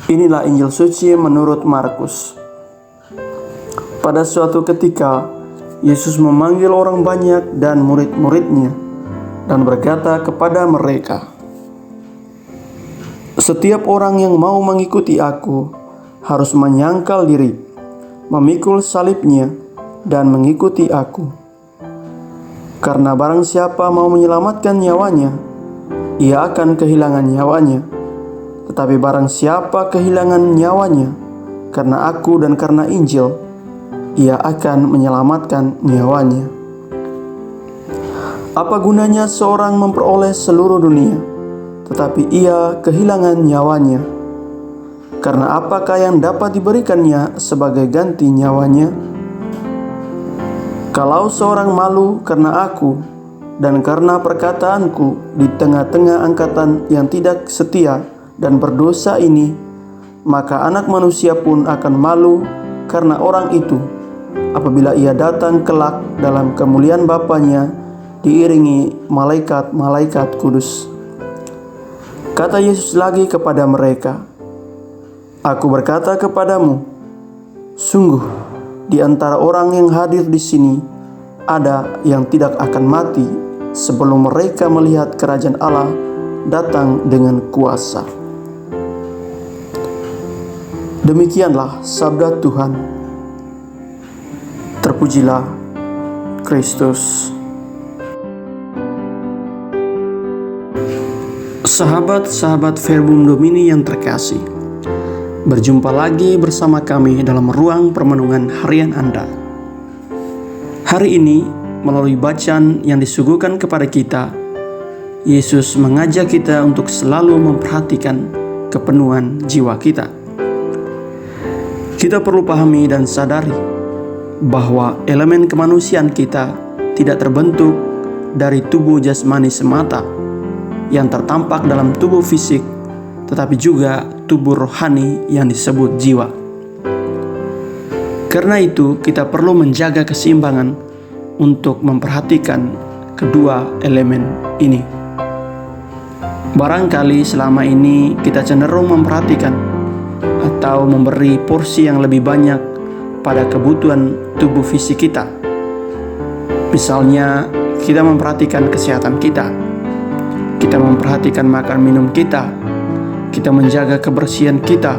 Inilah Injil suci menurut Markus. Pada suatu ketika, Yesus memanggil orang banyak dan murid-muridnya dan berkata kepada mereka, "Setiap orang yang mau mengikuti aku harus menyangkal diri, memikul salibnya, dan mengikuti aku. Karena barang siapa mau menyelamatkan nyawanya, ia akan kehilangan nyawanya. Tetapi barang siapa kehilangan nyawanya karena aku dan karena Injil, ia akan menyelamatkan nyawanya. Apa gunanya seorang memperoleh seluruh dunia, tetapi ia kehilangan nyawanya? Karena apakah yang dapat diberikannya sebagai ganti nyawanya? Kalau seorang malu karena aku dan karena perkataanku di tengah-tengah angkatan yang tidak setia dan berdosa ini, maka Anak Manusia pun akan malu karena orang itu apabila ia datang kelak dalam kemuliaan Bapa-Nya diiringi malaikat-malaikat kudus." Kata Yesus lagi kepada mereka, "Aku berkata kepadamu, sungguh di antara orang yang hadir di sini ada yang tidak akan mati sebelum mereka melihat kerajaan Allah datang dengan kuasa." Demikianlah sabda Tuhan. Terpujilah Kristus. Sahabat-sahabat Verbum Domini yang terkasih, berjumpa lagi bersama kami dalam ruang permenungan harian Anda. Hari ini, melalui bacaan yang disuguhkan kepada kita, Yesus mengajak kita untuk selalu memperhatikan kepenuhan jiwa kita. Kita perlu pahami dan sadari bahwa elemen kemanusiaan kita tidak terbentuk dari tubuh jasmani semata yang tertampak dalam tubuh fisik, tetapi juga tubuh rohani yang disebut jiwa. Karena itu, kita perlu menjaga keseimbangan untuk memperhatikan kedua elemen ini. Barangkali selama ini kita cenderung memperhatikan atau memberi porsi yang lebih banyak pada kebutuhan tubuh fisik kita. Misalnya, kita memperhatikan kesehatan kita, kita memperhatikan makan minum kita menjaga kebersihan kita,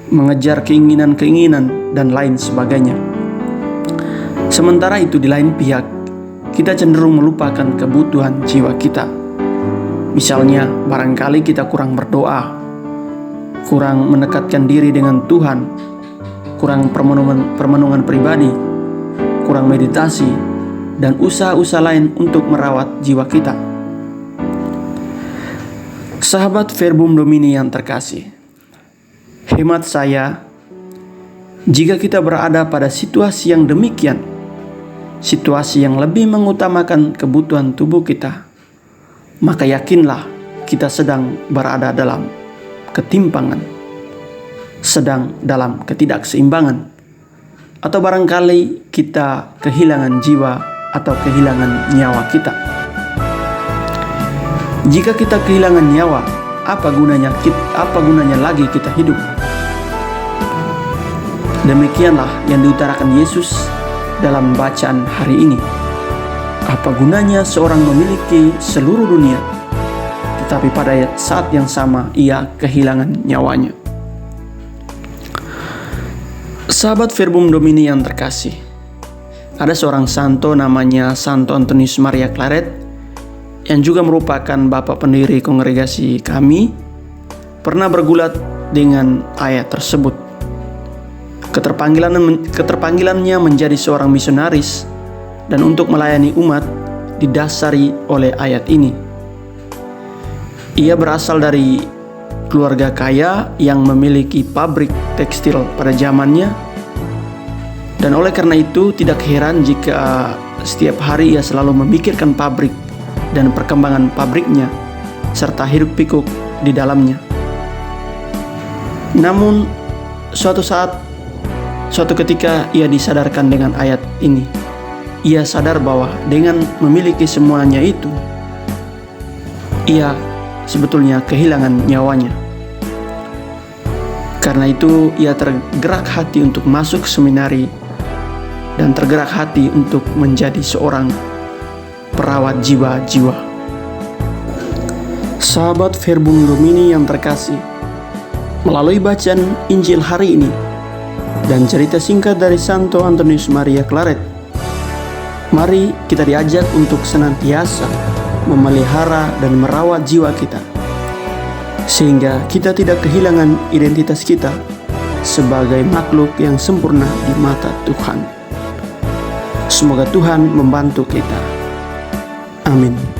mengejar keinginan-keinginan, dan lain sebagainya. Sementara itu, di lain pihak, kita cenderung melupakan kebutuhan jiwa kita. Misalnya, barangkali kita kurang berdoa, kurang mendekatkan diri dengan Tuhan, kurang permenungan pribadi, kurang meditasi, dan usaha-usaha lain untuk merawat jiwa kita. Sahabat Verbum Domini yang terkasih, hemat saya, jika kita berada pada situasi yang demikian, situasi yang lebih mengutamakan kebutuhan tubuh kita, maka yakinlah kita sedang berada dalam ketimpangan, sedang dalam ketidakseimbangan, atau barangkali kita kehilangan jiwa atau kehilangan nyawa kita. Jika kita kehilangan nyawa, apa gunanya lagi kita hidup? Demikianlah yang diutarakan Yesus dalam bacaan hari ini. Apa gunanya seorang memiliki seluruh dunia, tetapi pada saat yang sama ia kehilangan nyawanya? Sahabat Verbum Domini yang terkasih, ada seorang santo namanya Santo Antonius Maria Claret, yang juga merupakan bapak pendiri kongregasi kami, pernah bergulat dengan ayat tersebut. Keterpanggilannya menjadi seorang misionaris dan untuk melayani umat didasari oleh ayat ini. Ia berasal dari keluarga kaya yang memiliki pabrik tekstil pada zamannya, dan oleh karena itu tidak heran jika setiap hari ia selalu memikirkan pabrik dan perkembangan pabriknya serta hiruk pikuk di dalamnya. Namun suatu ketika ia disadarkan dengan ayat ini. Ia sadar bahwa dengan memiliki semuanya itu, ia sebetulnya kehilangan nyawanya. Karena itu ia tergerak hati untuk masuk seminari dan tergerak hati untuk menjadi seorang perawat jiwa-jiwa. Sahabat Verbum Domini yang terkasih, melalui bacaan Injil hari ini dan cerita singkat dari Santo Antonius Maria Claret, mari kita diajak untuk senantiasa memelihara dan merawat jiwa kita, sehingga kita tidak kehilangan identitas kita sebagai makhluk yang sempurna di mata Tuhan. Semoga Tuhan membantu kita. Amin.